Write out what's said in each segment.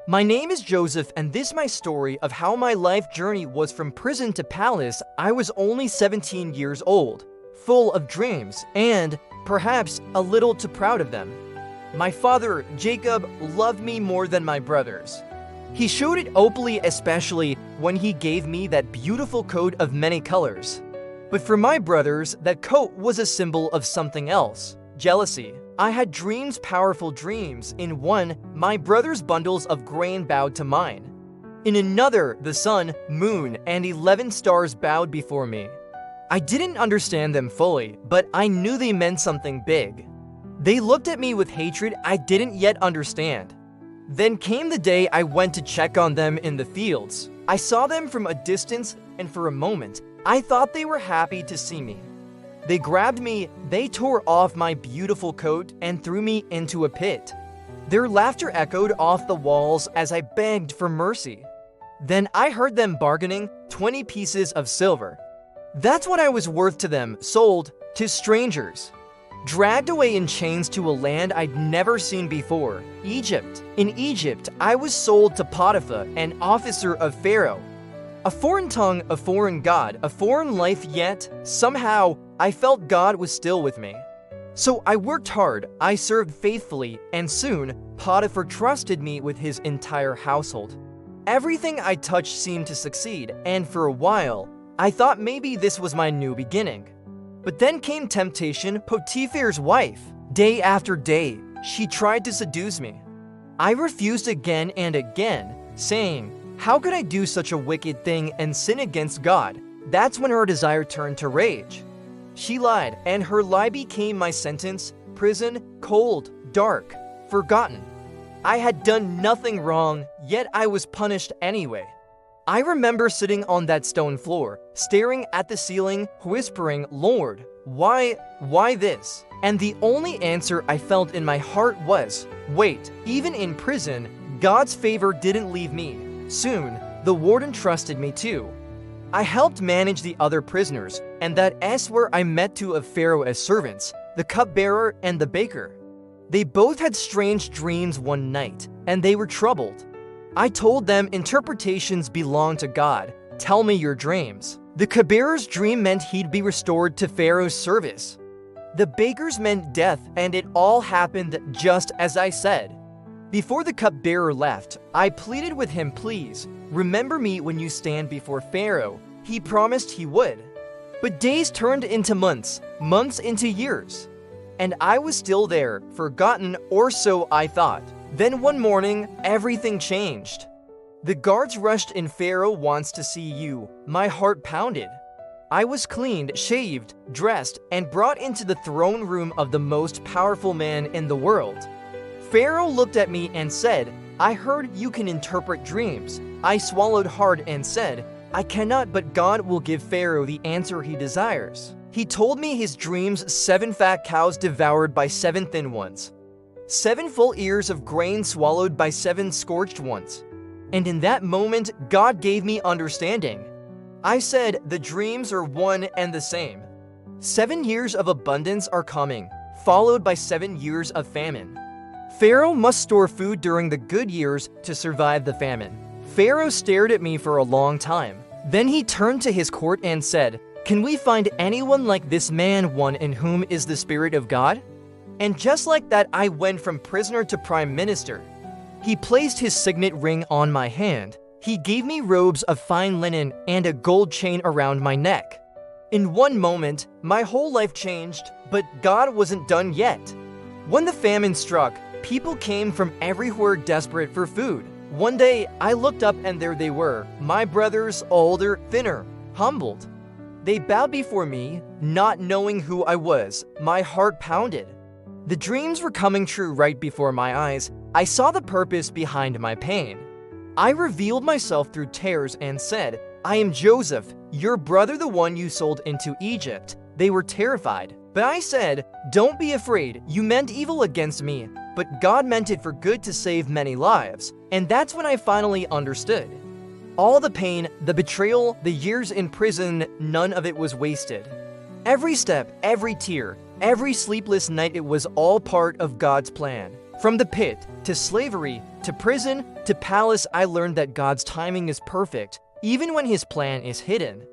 My name is Joseph, and this is my story of how my life journey was from prison to palace. I was only 17 years old, full of dreams, and perhaps a little too proud of them. My father, Jacob, loved me more than my brothers. He showed it openly, especially when he gave me that beautiful coat of many colors. But for my brothers, that coat was a symbol of something else: jealousy. I had dreams, powerful dreams. In one, my brother's bundles of grain bowed to mine. In another, the sun, moon, and 11 stars bowed before me. I didn't understand them fully, but I knew they meant something big. They looked at me with hatred I didn't yet understand. Then came the day I went to check on them in the fields. I saw them from a distance, and for a moment, I thought they were happy to see me. They grabbed me, they tore off my beautiful coat and threw me into a pit. Their laughter echoed off the walls as I begged for mercy. Then I heard them bargaining 20 pieces of silver. That's what I was worth to them, sold to strangers. Dragged away in chains to a land I'd never seen before, Egypt. In Egypt, I was sold to Potiphar, an officer of Pharaoh. A foreign tongue, a foreign god, a foreign life, yet somehow I felt God was still with me. So I worked hard, I served faithfully, and soon Potiphar trusted me with his entire household. Everything I touched seemed to succeed, and for a while, I thought maybe this was my new beginning. But then came temptation, Potiphar's wife. Day after day, she tried to seduce me. I refused again and again, saying, "How could I do such a wicked thing and sin against God?" That's when her desire turned to rage. She lied, and her lie became my sentence: prison, cold, dark, forgotten. I had done nothing wrong, yet I was punished anyway. I remember sitting on that stone floor, staring at the ceiling, whispering, "Lord, why this?" And the only answer I felt in my heart was, wait, even in prison, God's favor didn't leave me. Soon, the warden trusted me too. I helped manage the other prisoners, and that's where I met two of Pharaoh as servants, the cupbearer and the baker. They both had strange dreams one night, and they were troubled. I told them interpretations belong to God. Tell me your dreams. The cupbearer's dream meant he'd be restored to Pharaoh's service. The baker's meant death, and it all happened just as I said. Before the cupbearer left, I pleaded with him, "Please, remember me when you stand before Pharaoh." He promised he would. But days turned into months, months into years. And I was still there, forgotten, or so I thought. Then one morning, everything changed. The guards rushed in. "Pharaoh wants to see you." My heart pounded. I was cleaned, shaved, dressed, and brought into the throne room of the most powerful man in the world. Pharaoh looked at me and said, "I heard you can interpret dreams." I swallowed hard and said, "I cannot, but God will give Pharaoh the answer he desires." He told me his dreams: 7 fat cows devoured by 7 thin ones, 7 full ears of grain swallowed by 7 scorched ones. And in that moment, God gave me understanding. I said, the dreams are one and the same. 7 years of abundance are coming, followed by 7 years of famine. Pharaoh must store food during the good years to survive the famine. Pharaoh stared at me for a long time. Then he turned to his court and said, "Can we find anyone like this man, one in whom is the Spirit of God?" And just like that, I went from prisoner to prime minister. He placed his signet ring on my hand. He gave me robes of fine linen and a gold chain around my neck. In one moment, my whole life changed, but God wasn't done yet. When the famine struck, people came from everywhere desperate for food. One day, I looked up and there they were, my brothers, older, thinner, humbled. They bowed before me, not knowing who I was. My heart pounded. The dreams were coming true right before my eyes. I saw the purpose behind my pain. I revealed myself through tears and said, "I am Joseph, your brother, the one you sold into Egypt." They were terrified. But I said, "Don't be afraid. You meant evil against me, but God meant it for good to save many lives." And that's when I finally understood. All the pain, the betrayal, the years in prison, none of it was wasted. Every step, every tear, every sleepless night, it was all part of God's plan. From the pit, to slavery, to prison, to palace, I learned that God's timing is perfect, even when His plan is hidden.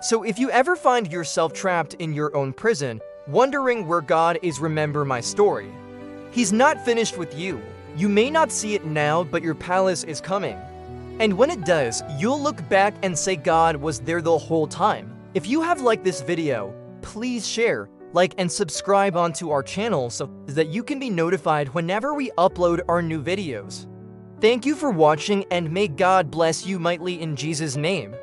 So if you ever find yourself trapped in your own prison, wondering where God is, remember my story. He's not finished with you. You may not see it now, but your palace is coming. And when it does, you'll look back and say God was there the whole time. If you have liked this video, please share, like, and subscribe onto our channel so that you can be notified whenever we upload our new videos. Thank you for watching, and may God bless you mightily in Jesus' name.